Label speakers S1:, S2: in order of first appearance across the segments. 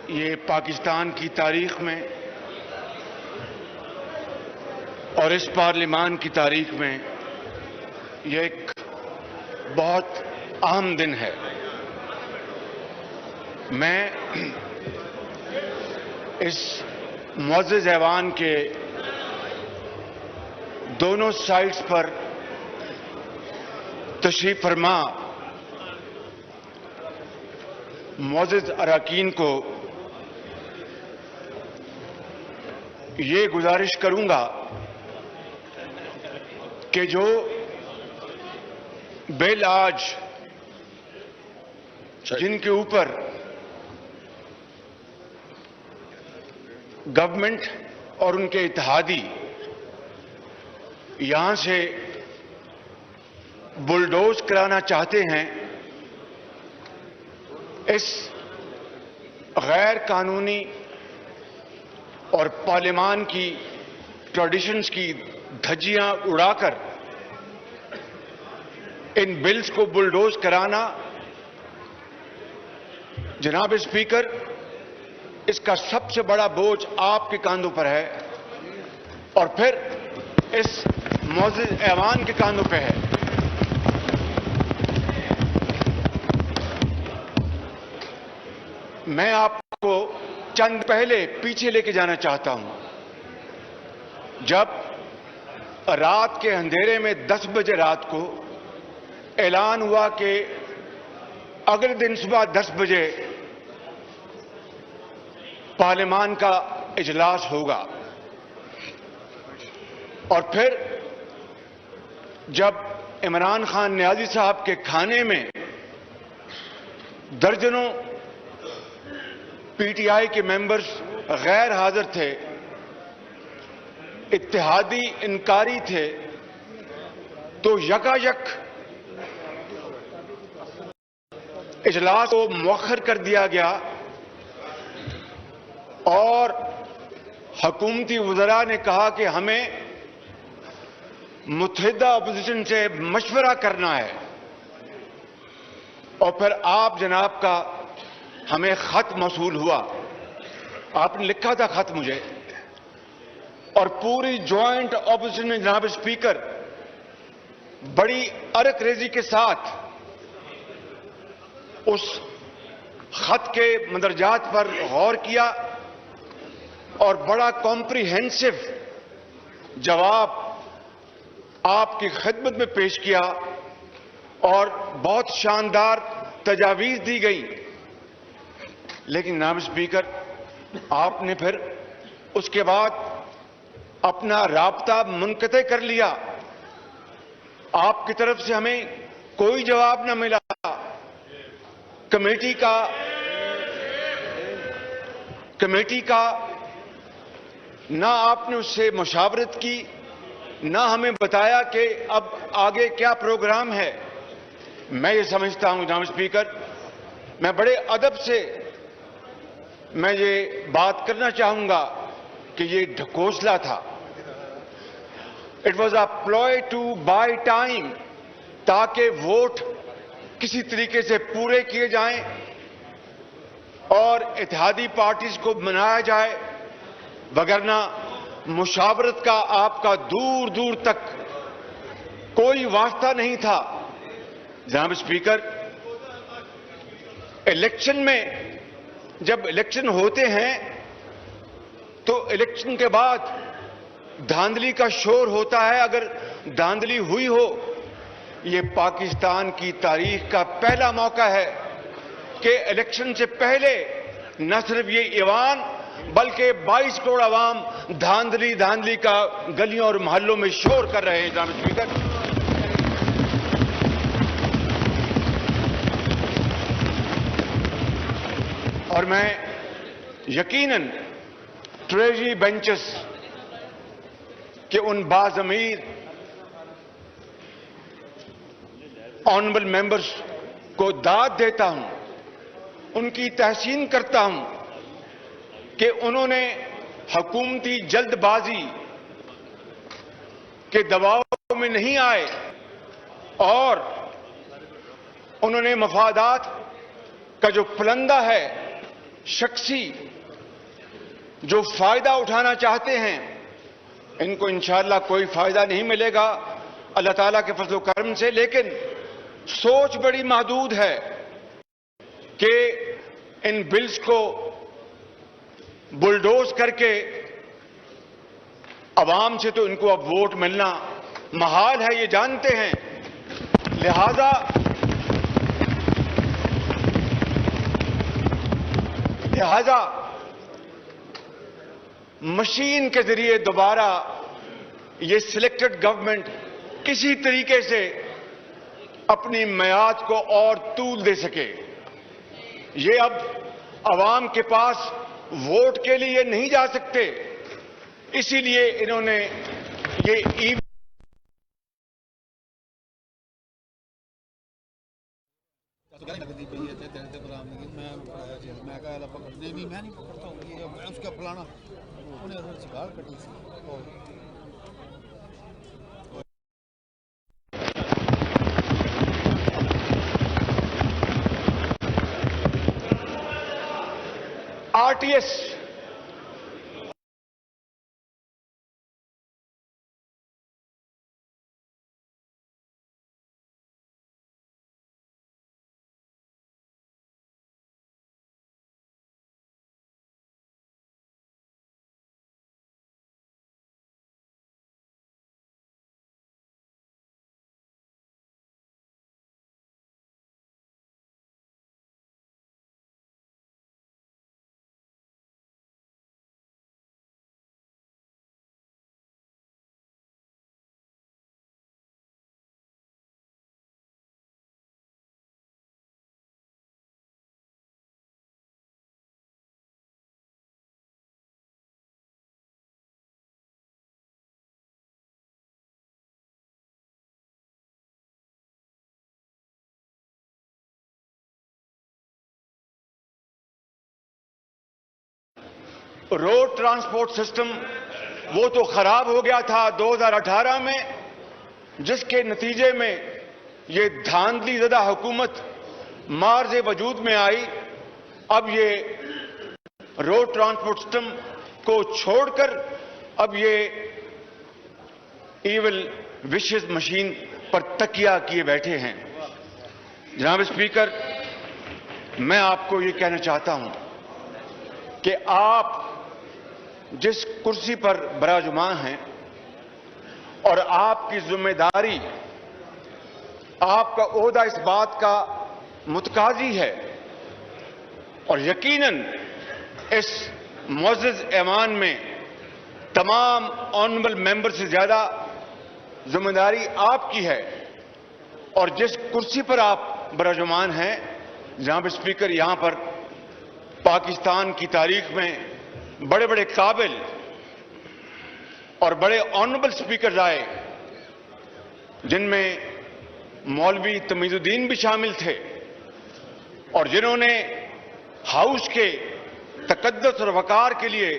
S1: ये पाकिस्तान की तारीख में और इस पार्लियामान की तारीख में यह एक बहुत अहम दिन है। मैं इस मुअज़्ज़ज़ ऐवान के दोनों साइड्स पर तशरीफ फरमा मुअज़्ज़ज़ अरकान को ये गुजारिश करूंगा कि जो बिल आज जिनके ऊपर गवर्नमेंट और उनके इत्तेहादी यहां से बुलडोज कराना चाहते हैं, इस गैर कानूनी और पार्लियामान की ट्रेडिशंस की धज्जियां उड़ाकर इन बिल्स को बुलडोज कराना, जनाब स्पीकर, इसका सबसे बड़ा बोझ आपके कांधों पर है और फिर इस मुअज़्ज़ज़ ऐवान के कांधों पर है। मैं आपको चंद पहले पीछे लेके जाना चाहता हूं, जब रात के अंधेरे में 10 बजे रात को ऐलान हुआ कि अगले दिन सुबह 10 बजे पार्लियामान का इजलास होगा, और फिर जब इमरान खान नियाज़ी साहब के खाने में दर्जनों पीटीआई के मेंबर्स गैर हाजिर थे, इत्तेहादी इनकारी थे, तो यकायक इजलास को मुअख्खर कर दिया गया और हुकूमती वज़रा ने कहा कि हमें मुत्तहिदा अपोजिशन से मशवरा करना है। और फिर आप जनाब का हमें खत मौसूल हुआ, आपने लिखा था खत मुझे, और पूरी ज्वाइंट ऑपोजिशन में जनाब स्पीकर बड़ी अरकरेजी के साथ उस खत के मंदरजात पर गौर किया और बड़ा कॉम्प्रिहेंसिव जवाब आपकी खिदमत में पेश किया और बहुत शानदार तजावीज दी गई। लेकिन जनाब स्पीकर, आपने फिर उसके बाद अपना राब्ता मुनक़ते कर लिया। आपकी तरफ से हमें कोई जवाब न मिला। कमेटी का ना आपने उससे मुशावरत की, ना हमें बताया कि अब आगे क्या प्रोग्राम है। मैं ये समझता हूं जनाब स्पीकर, मैं बड़े अदब से मैं ये बात करना चाहूंगा कि ये ढकोसला था। It was a ploy to buy time, ताकि वोट किसी तरीके से पूरे किए जाएं और इत्तेहादी पार्टीज को मनाया जाए, वगरना मुशावरत का आपका दूर दूर तक कोई वास्ता नहीं था। जनाब स्पीकर, इलेक्शन में जब इलेक्शन होते हैं तो इलेक्शन के बाद धांधली का शोर होता है। अगर धांधली हुई हो, ये पाकिस्तान की तारीख का पहला मौका है कि इलेक्शन से पहले न सिर्फ ये ऐवान बल्कि 22 करोड़ अवाम धांधली का गलियों और मोहल्लों में शोर कर रहे हैं। जनाब स्पीकर, और मैं यकीनन ट्रेजरी बेंचेस के उन बाज़मीर ऑनरेबल मेंबर्स को दाद देता हूं, उनकी तहसीन करता हूं कि उन्होंने हुकूमती जल्दबाजी के दबाव में नहीं आए और उन्होंने मफादात का जो फलंदा है शख्सी जो फायदा उठाना चाहते हैं, इनको इंशाअल्लाह कोई फायदा नहीं मिलेगा अल्लाह ताला के फजल करम से। लेकिन सोच बड़ी महदूद है कि इन बिल्स को बुलडोज करके अवाम से तो इनको अब वोट मिलना महाल है, ये जानते हैं। लिहाजा मशीन के जरिए दोबारा ये सिलेक्टेड गवर्नमेंट किसी तरीके से अपनी मियाद को और तूल दे सके। ये अब अवाम के पास वोट के लिए नहीं जा सकते, इसीलिए इन्होंने ये आरटीएस रोड ट्रांसपोर्ट सिस्टम वो तो खराब हो गया था 2018 में, जिसके नतीजे में ये धांधली ज़दा हुकूमत मार्ज वजूद में आई। अब ये रोड ट्रांसपोर्ट सिस्टम को छोड़कर अब ये ईविल विशेष मशीन पर तकिया किए बैठे हैं। जनाब स्पीकर, मैं आपको ये कहना चाहता हूं कि आप जिस कुर्सी पर बराजुमान हैं और आपकी जिम्मेदारी, आपका ओहदा इस बात का मुतकाजी है और यकीनन इस मुअज़्ज़ज़ ऐवान में तमाम ऑनरेबल मेंबर से ज्यादा जिम्मेदारी आपकी है। और जिस कुर्सी पर आप बराजुमान हैं, जनाब स्पीकर, यहां पर पाकिस्तान की तारीख में बड़े बड़े काबिल और बड़े ऑनरेबल स्पीकर आए, जिनमें मौलवी तमीजुद्दीन भी शामिल थे और जिन्होंने हाउस के तकद्दुस और वकार के लिए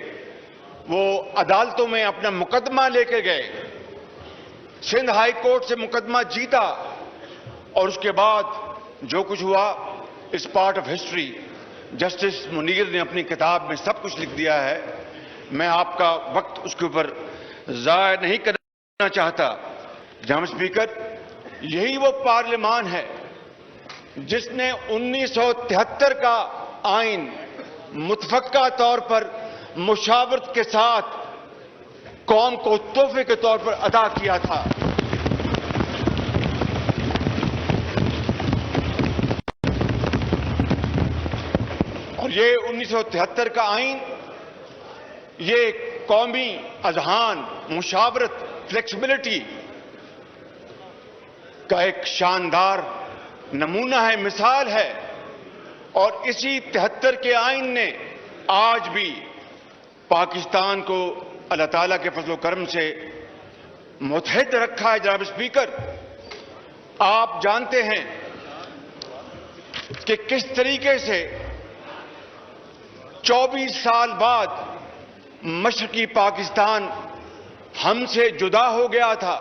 S1: वो अदालतों में अपना मुकदमा लेके गए, सिंध हाई कोर्ट से मुकदमा जीता और उसके बाद जो कुछ हुआ इस part of history justice Munir ने अपनी किताब में सब कुछ लिख दिया है। मैं आपका वक्त उसके ऊपर ज़ाया नहीं करना चाहता। जनाब स्पीकर, यही वो पार्लियामान है जिसने 1973 का आइन मुतफक्का तौर पर मुशावरत के साथ कौम को तोहफे के तौर पर अदा किया था। और ये 1973 का आइन ये कौमी अजहान, मुशावरत, फ्लेक्सिबिलिटी का एक शानदार नमूना है, मिसाल है। और इसी 73 के आइन ने आज भी पाकिस्तान को अल्लाह ताला के फजल करम से मुत्तहिद रखा है। जनाब स्पीकर, आप जानते हैं कि किस तरीके से 24 साल बाद मशरकी पाकिस्तान हमसे जुदा हो गया था।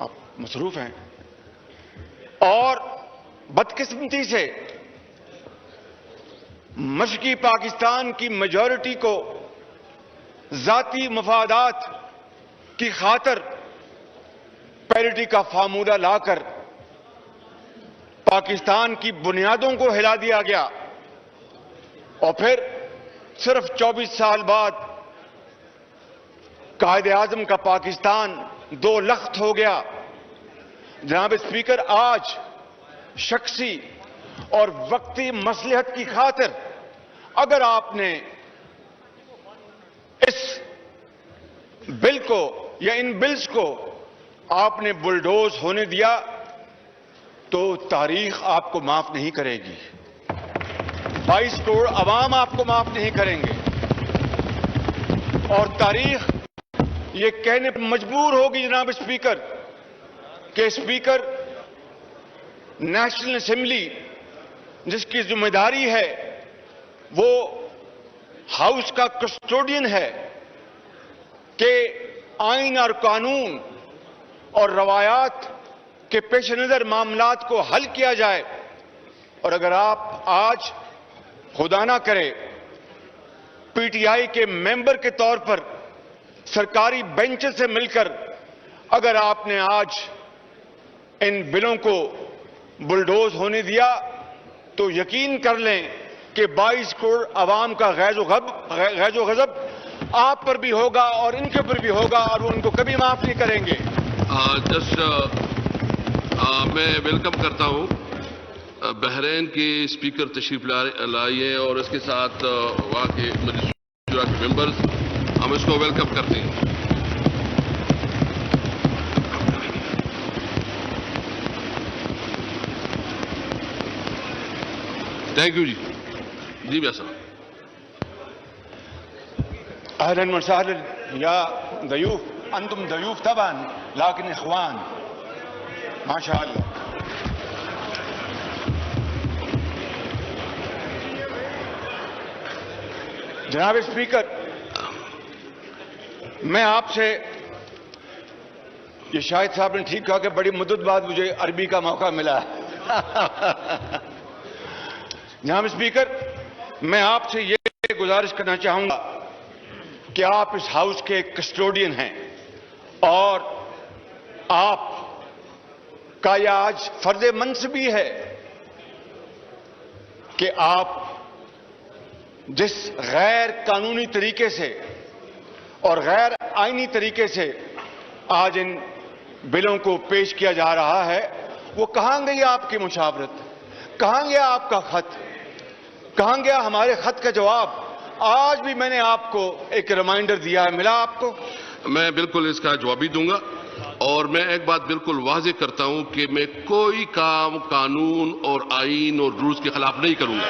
S1: आप मसरूफ हैं और बदकिस्मती से मशरकी पाकिस्तान की मेजॉरिटी को जाती मफादात की खातर पैरिटी का फार्मूला लाकर पाकिस्तान की बुनियादों को हिला दिया गया और फिर सिर्फ 24 साल बाद कायदे आजम का पाकिस्तान दो लख्त हो गया। जनाब स्पीकर, आज शख्सी और वक्ती मसलहत की खातिर अगर आपने इस बिल को या इन बिल्स को आपने बुलडोज होने दिया तो तारीख आपको माफ नहीं करेगी। 22 करोड़ अवाम आपको माफ नहीं करेंगे और तारीख ये कहने पर मजबूर होगी जनाब स्पीकर कि स्पीकर नेशनल असेंबली जिसकी जिम्मेदारी है वो हाउस का कस्टोडियन है कि आइन और कानून और रवायात के पेश नजर मामलात को हल किया जाए। और अगर आप आज खुदा ना करे पीटीआई के मेंबर के तौर पर सरकारी बेंच से मिलकर अगर आपने आज इन बिलों को बुलडोज होने दिया तो यकीन कर लें कि 22 करोड़ अवाम का गैज़ो गज़ब आप पर भी होगा और इनके ऊपर भी होगा और वो उनको कभी माफ नहीं करेंगे।
S2: मैं वेलकम करता हूं बहरीन के स्पीकर तशरीफ लाई है और इसके साथ वहां के मजलिस शुरा के मेंबर्स, हम इसको वेलकम करते हैं। थैंक यू जी व्यासा।
S1: अहलन व सहलन या दयूफ, अंतुम दयूफ तबान लाकिन इख्वान, माशाअल्लाह। जनाब स्पीकर, मैं आपसे, ये शाहिद साहब ने ठीक कहा कि बड़ी मुद्दत बाद मुझे अरबी का मौका मिला है। जनाब स्पीकर, मैं आपसे ये गुजारिश करना चाहूंगा कि आप इस हाउस के कस्टोडियन हैं और आप का यह आज फर्ज मनसबी है कि आप जिस गैर कानूनी तरीके से और गैर आईनी तरीके से आज इन बिलों को पेश किया जा रहा है, वो कहां गई आपकी मुशावरत, कहां गया आपका खत, कहां गया हमारे खत का जवाब? आज भी मैंने आपको एक रिमाइंडर दिया है, मिला आपको?
S2: मैं बिल्कुल इसका जवाब भी दूंगा और मैं एक बात बिल्कुल वाज़ेह करता हूं कि मैं कोई काम कानून और आईन और रूल्स के खिलाफ नहीं करूंगा।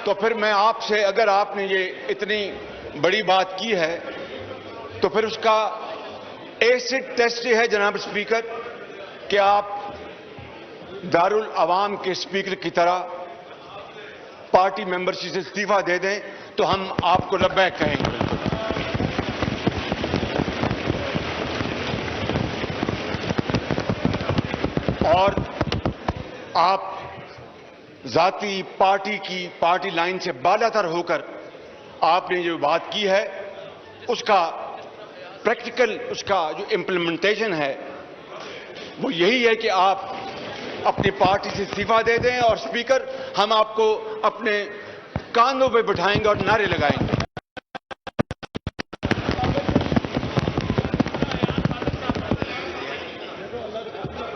S1: तो फिर मैं आपसे, अगर आपने ये इतनी बड़ी बात की है तो फिर उसका एसिड टेस्ट है जनाब स्पीकर कि आप दारुल अवाम के स्पीकर की तरह पार्टी मेंबरशिप से इस्तीफा दे दें तो हम आपको लब्बैक कहेंगे। और आप जाती पार्टी लाइन से बालातर होकर आपने जो बात की है उसका प्रैक्टिकल, उसका जो इम्प्लीमेंटेशन है वो यही है कि आप अपनी पार्टी से इस्तीफा दे दें और स्पीकर, हम आपको अपने कांधों पे बिठाएंगे और नारे लगाएंगे।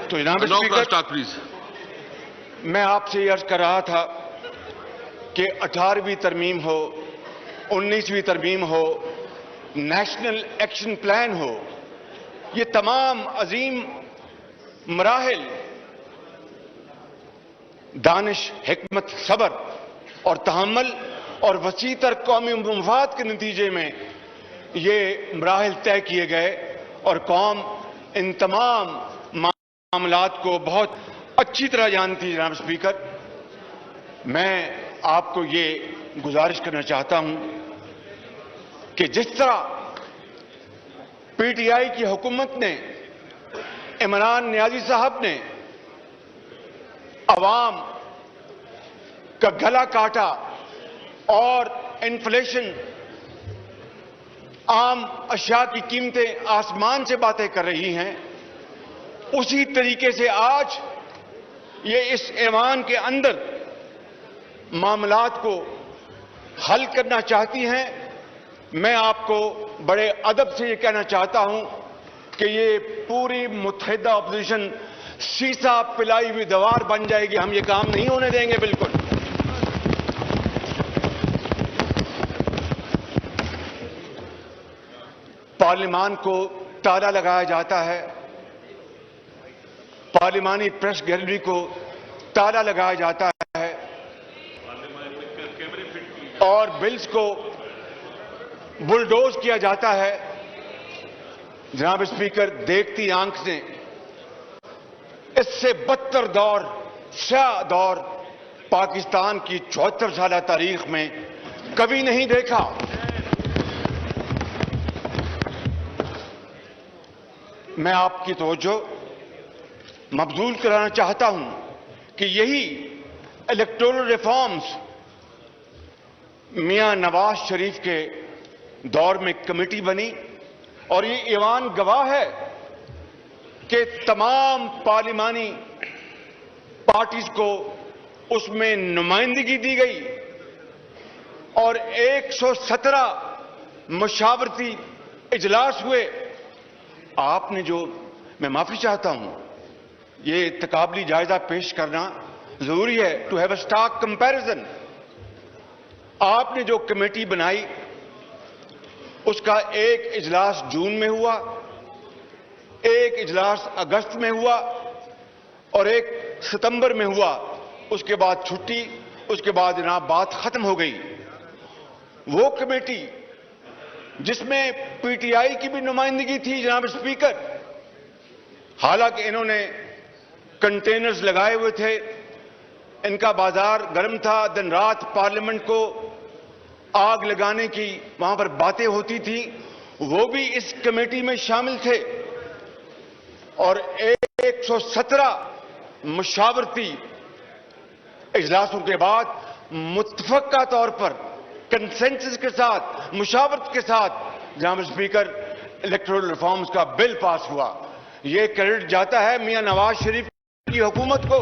S1: तो जनाब स्पीकर, मैं आपसे ये अर्ज कर रहा था कि 18वीं तरमीम हो, 19वीं तरमीम हो, नेशनल एक्शन प्लान हो, ये तमाम अजीम मराहिल दानिश, हिकमत, सबर और तहम्मुल और वसीतर कौमी मफाद के नतीजे में ये मराहिल तय किए गए और कौम इन तमाम मामलात को बहुत अच्छी तरह जानती है। जनाब स्पीकर, मैं आपको ये गुजारिश करना चाहता हूं कि जिस तरह पीटीआई की हुकूमत ने, इमरान नियाजी साहब ने अवाम का गला काटा और इन्फ्लेशन, आम अशिया की कीमतें आसमान से बातें कर रही हैं, उसी तरीके से आज ये इस ऐवान के अंदर मामलात को हल करना चाहती हैं। मैं आपको बड़े अदब से ये कहना चाहता हूं कि ये पूरी मुत्तहिदा अपोजिशन शीशा पिलाई हुई दीवार बन जाएगी। हम ये काम नहीं होने देंगे बिल्कुल। पार्लियामान को ताला लगाया जाता है, पार्लियामानी प्रेस गैलरी को ताला लगाया जाता है और बिल्स को बुलडोज किया जाता है। जनाब स्पीकर, देखती आंख से इससे बदतर दौर, स्याह दौर पाकिस्तान की 74 साल तारीख में कभी नहीं देखा। मैं आपकी तवज्जो मबजूल कराना चाहता हूं कि यही इलेक्टोरल रिफॉर्म्स मियां नवाज शरीफ के दौर में कमेटी बनी और ये ईवान गवाह है कि तमाम पार्लिमानी पार्टीज को उसमें नुमाइंदगी दी गई और 117 मशावरती इजलास हुए। आपने जो, मैं माफी चाहता हूं, ये तकाबली जायजा पेश करना जरूरी है, to have a stark comparison. आपने जो कमेटी बनाई उसका एक इजलास जून में हुआ, एक इजलास अगस्त में हुआ और एक सितंबर में हुआ। उसके बाद छुट्टी, उसके बाद जनाब बात खत्म हो गई। वो कमेटी जिसमें पीटीआई की भी नुमाइंदगी थी जनाब स्पीकर, हालांकि इन्होंने कंटेनर्स लगाए हुए थे, इनका बाजार गर्म था, दिन रात पार्लियामेंट को आग लगाने की वहां पर बातें होती थी, वो भी इस कमेटी में शामिल थे और 117 मुशावरती इजलासों के बाद मुत्तफका तौर पर कंसेंसस के साथ, मुशावरत के साथ जनाब स्पीकर इलेक्टोरल रिफॉर्म्स का बिल पास हुआ। यह क्रेडिट जाता है मियां नवाज शरीफ की हुकूमत को।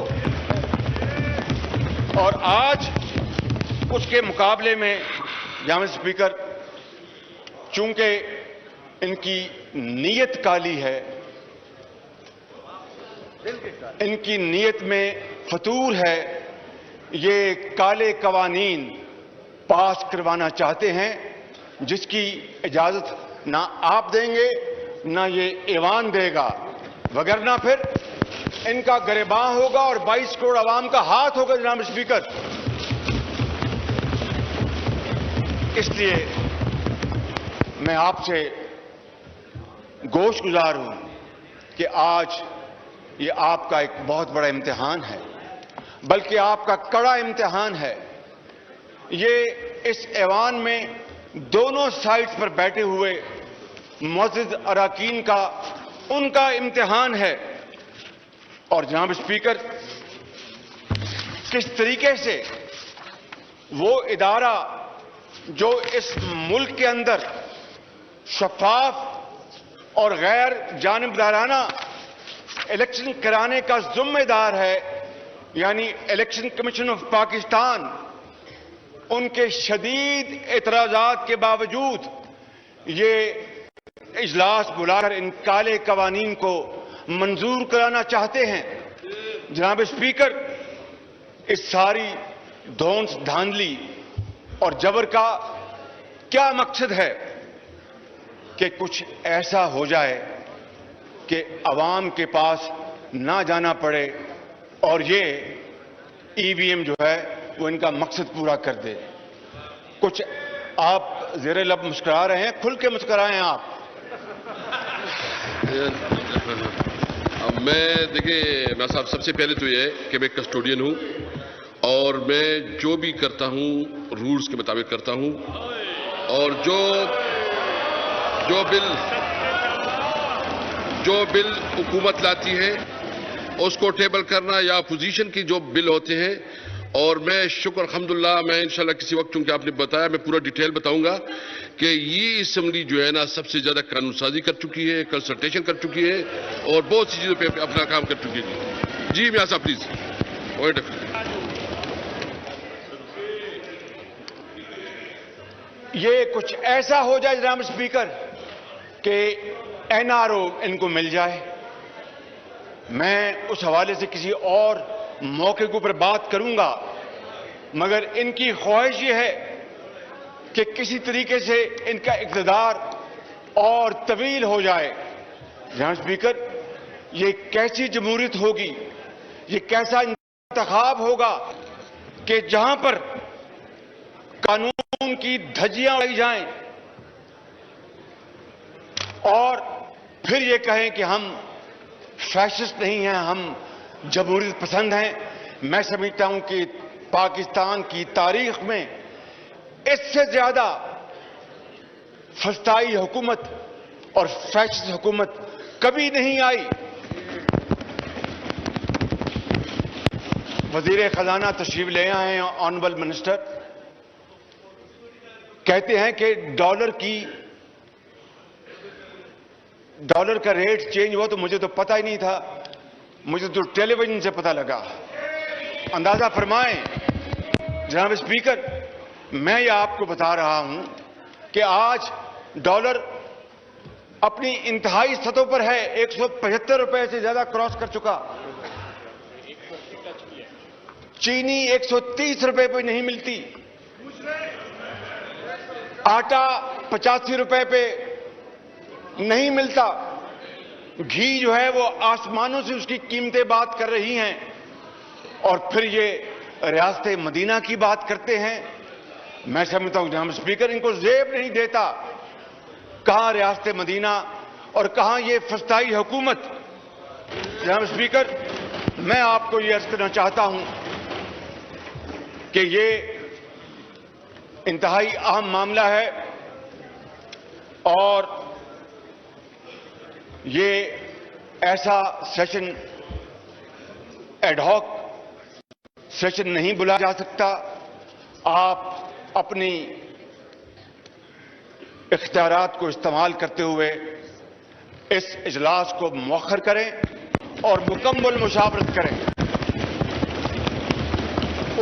S1: और आज उसके मुकाबले में जनाब स्पीकर, चूंकि इनकी नीयत काली है, इनकी नीयत में फतूर है, ये काले कवानीन पास करवाना चाहते हैं जिसकी इजाजत ना आप देंगे ना ये ऐवान देगा, वगरना फिर इनका गिरबान होगा और 22 करोड़ आवाम का हाथ होगा जनाब स्पीकर। इसलिए मैं आपसे गोशगुजार हूं कि आज ये आपका एक बहुत बड़ा इम्तिहान है, बल्कि आपका कड़ा इम्तिहान है। ये इस ऐवान में दोनों साइड्स पर बैठे हुए मुअज़्ज़िज़ अरकान का उनका इम्तिहान है। और जनाब स्पीकर, किस तरीके से वो इदारा जो इस मुल्क के अंदर शफाफ और गैर जानिबदाराना इलेक्शन कराने का जिम्मेदार है, यानी इलेक्शन कमीशन ऑफ पाकिस्तान, उनके शदीद एतराजात के बावजूद ये इजलास बुलाकर इन काले कवानीन को मंजूर कराना चाहते हैं। जनाब स्पीकर, इस सारी धौंस धांधली और जबर का क्या मकसद है कि कुछ ऐसा हो जाए कि अवाम के पास ना जाना पड़े और ये ईवीएम जो है वो इनका मकसद पूरा कर दे। कुछ आप ज़ेरे लब मुस्कुरा रहे हैं, खुल के मुस्कुराएं आप।
S2: मैं देखिए ना साहब, सबसे पहले तो ये है कि मैं कस्टोडियन हूं और मैं जो भी करता हूं रूल्स के मुताबिक करता हूं और जो जो बिल हुकूमत लाती है उसको टेबल करना या अपोजिशन की जो बिल होते हैं। और मैं शुक्र अल्हम्दुलिल्लाह, मैं इंशाल्लाह किसी वक्त, चूंकि आपने बताया, मैं पूरा डिटेल बताऊंगा कि ये असेंबली जो है ना सबसे ज्यादा कानून साजी कर चुकी है, कंसल्टेशन कर चुकी है और बहुत सी चीजों पे अपना काम कर चुकी है। जी मियां साहब प्लीज।
S1: ये कुछ ऐसा हो जाए जनाब स्पीकर कि एनआरओ इनको मिल जाए। मैं उस हवाले से किसी और मौके के ऊपर बात करूंगा, मगर इनकी ख्वाहिश ये है कि किसी तरीके से इनका इक़्तिदार और तवील हो जाए। जनाब स्पीकर, ये कैसी जमहूरियत होगी, ये कैसा इंतखाब होगा कि जहां पर कानून की धज्जियां उड़ाई जाएं और फिर ये कहें कि हम फैसिस्ट नहीं हैं, हम जमहूरियत पसंद हैं। मैं समझता हूं कि पाकिस्तान की तारीख में इससे ज्यादा फस्ताई हुकूमत और फैसिस्ट हुकूमत कभी नहीं आई। वजीर खजाना तशरीफ ले आए हैं, ऑनरेबल मिनिस्टर, कहते हैं कि डॉलर का रेट चेंज हुआ, तो मुझे तो पता ही नहीं था, मुझे तो टेलीविजन से पता लगा। अंदाजा फरमाएं जनाब स्पीकर, मैं ये आपको बता रहा हूं कि आज डॉलर अपनी इंतहाई सतह पर है, 175 रुपए से ज्यादा क्रॉस कर चुका। चीनी 130 रुपए पे नहीं मिलती, आटा 85 रुपए पे नहीं मिलता, घी जो है वो आसमानों से उसकी कीमतें बात कर रही हैं, और फिर ये रियासत मदीना की बात करते हैं। मैं समझता हूं जनाब स्पीकर, इनको जेब नहीं देता, कहां रियासत मदीना और कहां ये फस्ताई हुकूमत। जनाब स्पीकर, मैं आपको ये अर्ज करना चाहता हूं कि ये इंतहाई अहम मामला है और ये ऐसा सेशन एडहॉक सेशन नहीं बुलाया जा सकता। आप अपनी इख्तियारात को इस्तेमाल करते हुए इस इजलास को मुअख्खर करें और मुकम्मल मुशावरत करें।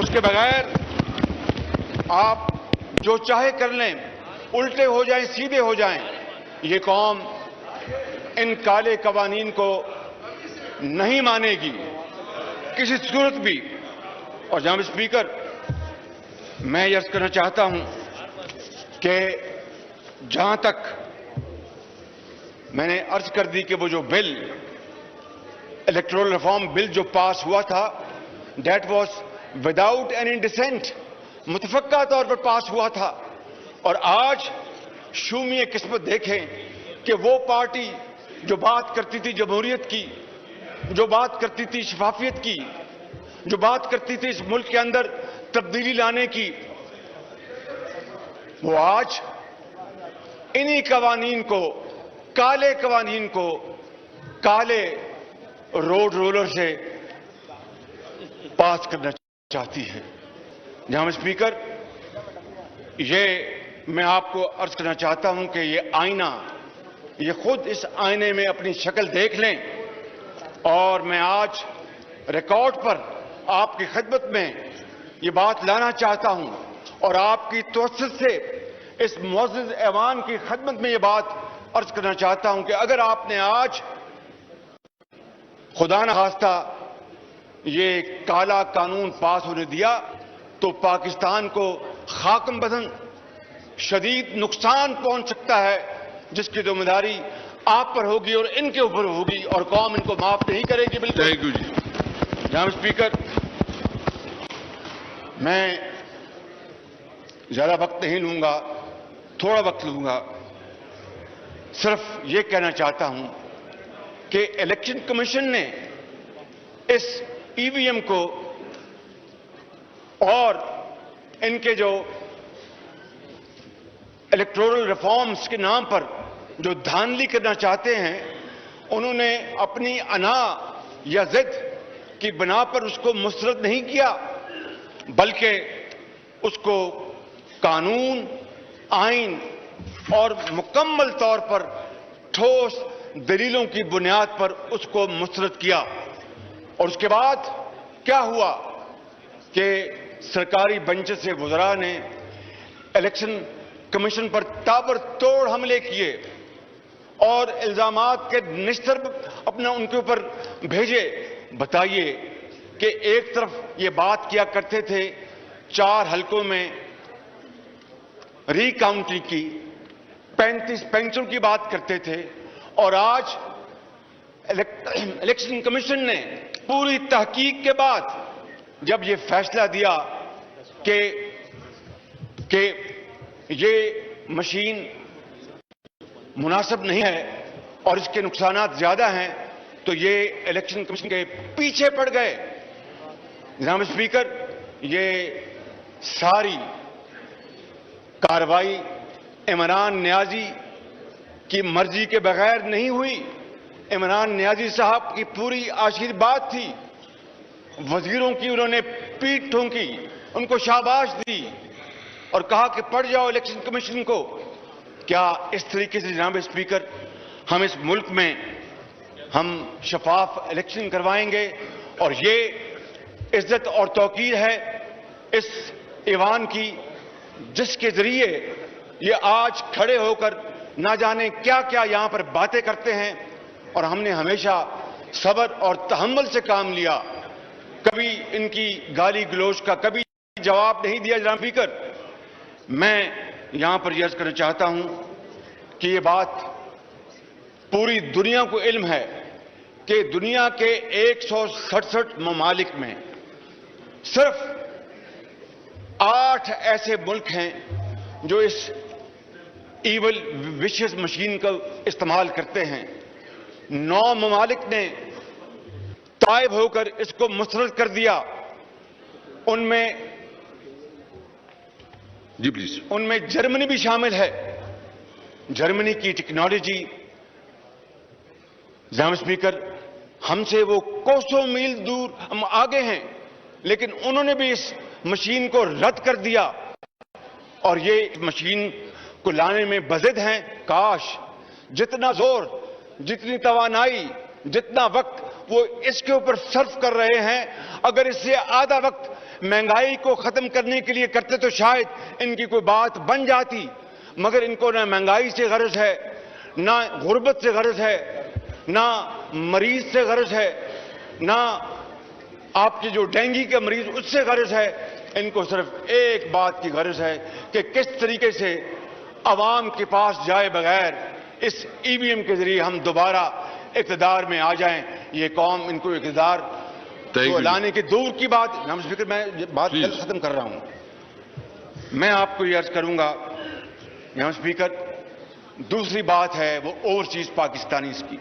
S1: उसके बगैर आप जो चाहे कर लें, उल्टे हो जाएं, सीधे हो जाएं, ये कौम इन काले कवानीन को नहीं मानेगी किसी सूरत भी। और जनाब स्पीकर, मैं यह करना चाहता हूं कि जहां तक मैंने अर्ज कर दी कि वो जो बिल, इलेक्टोरल रिफॉर्म बिल जो पास हुआ था, that was without any dissent, मुतफक्का तौर पर पास हुआ था। और आज शूमीय किस्मत देखें कि वो पार्टी जो बात करती थी जमहूरियत की, जो बात करती थी शफाफियत की, जो बात करती थी इस मुल्क के अंदर तब्दीली लाने की, वो आज इन्हीं कवानीन को, काले कवानीन को, काले रोड रोलर से पास करना चाहती है। जनाब स्पीकर, ये मैं आपको अर्ज करना चाहता हूं कि ये आईना, ये खुद इस आईने में अपनी शक्ल देख लें। और मैं आज रिकॉर्ड पर आपकी खिदमत में ये बात लाना चाहता हूं और आपकी तवज्जुह से इस मुअज़्ज़ज़ ऐवान की खिदमत में ये बात अर्ज करना चाहता हूं कि अगर आपने आज खुदा न खास्ता ये काला कानून पास होने दिया, तो पाकिस्तान को खाकम बदन शदीद नुकसान पहुंच सकता है, जिसकी जिम्मेदारी आप पर होगी और इनके ऊपर होगी, और कौम इनको माफ नहीं करेगी। बिल्कुल।
S2: थैंक यू जी।
S1: जनाब स्पीकर, मैं ज्यादा वक्त नहीं लूंगा, थोड़ा वक्त लूंगा। सिर्फ ये कहना चाहता हूं कि इलेक्शन कमीशन ने इस ईवीएम को और इनके जो इलेक्टोरल रिफॉर्म्स के नाम पर जो धांधली करना चाहते हैं, उन्होंने अपनी अना या जिद की बिना पर उसको मुस्तरद नहीं किया, बल्कि उसको कानून, आइन और मुकम्मल तौर पर ठोस दलीलों की बुनियाद पर उसको मुस्तरद किया। और उसके बाद क्या हुआ कि सरकारी बेंच से वज़रा ने इलेक्शन कमीशन पर ताबड़तोड़ हमले किए और इल्जामात के निश्तर अपना उनके ऊपर भेजे। बताइए कि एक तरफ ये बात किया करते थे 4 हलकों में रिकाउंटिंग की, 35 पेंचों की बात करते थे, और आज इलेक्शन कमीशन ने पूरी तहकीक के बाद जब ये फैसला दिया कि ये मशीन मुनासिब नहीं है और इसके नुकसानात ज्यादा हैं, तो ये इलेक्शन कमीशन के पीछे पड़ गए। जनाब स्पीकर, ये सारी कार्रवाई इमरान नियाजी की मर्जी के बगैर नहीं हुई। इमरान नियाजी साहब की पूरी आशीर्वाद थी। वजीरों की उन्होंने पीठ ठोंकी, उनको शाबाश दी और कहा कि पढ़ जाओ इलेक्शन कमीशन को। क्या इस तरीके से जनाब स्पीकर हम इस मुल्क में हम शफाफ इलेक्शन करवाएंगे? और ये इज्जत और तौकीर है इस ईवान की, जिसके जरिए ये आज खड़े होकर ना जाने क्या क्या यहां पर बातें करते हैं। और हमने हमेशा सब्र और तहम्मुल से काम लिया, कभी इनकी गाली गलौज का कभी जवाब नहीं दिया। जनाब स्पीकर, मैं यहां पर यह अर्ज करना चाहता हूं कि यह बात पूरी दुनिया को इल्म है कि दुनिया के 167 ममालिक में सिर्फ 8 ऐसे मुल्क हैं जो इस ईवल विशियस मशीन का इस्तेमाल करते हैं। 9 ममालिक ने तायब होकर इसको मुस्तरद कर दिया। उनमें जर्मनी भी शामिल है। जर्मनी की टेक्नोलॉजी, जनाब स्पीकर, हमसे वो कोसों मील दूर हम आगे हैं, लेकिन उन्होंने भी इस मशीन को रद्द कर दिया और ये मशीन को लाने में बज़िद हैं। काश जितना जोर, जितनी तवानाई, जितना वक्त वो इसके ऊपर सर्फ कर रहे हैं, अगर इससे आधा वक्त महंगाई को खत्म करने के लिए करते तो शायद इनकी कोई बात बन जाती। मगर इनको ना महंगाई से गरज है, ना गुर्बत से गरज है, ना मरीज से गरज है, ना आपके जो डेंगू के मरीज उससे गरज है। इनको सिर्फ एक बात की गरज है कि किस तरीके से अवाम के पास जाए बगैर इस ईवीएम के जरिए हम दोबारा इक़्तिदार में आ जाएं। ये कौम इनको इक़्तिदार तो लाने की दूर की बात। जनाब स्पीकर, मैं बात जल्द खत्म कर रहा हूं। मैं आपको ये अर्ज करूंगा जनाब स्पीकर, दूसरी बात है वो ओवरसीज पाकिस्तानीज की।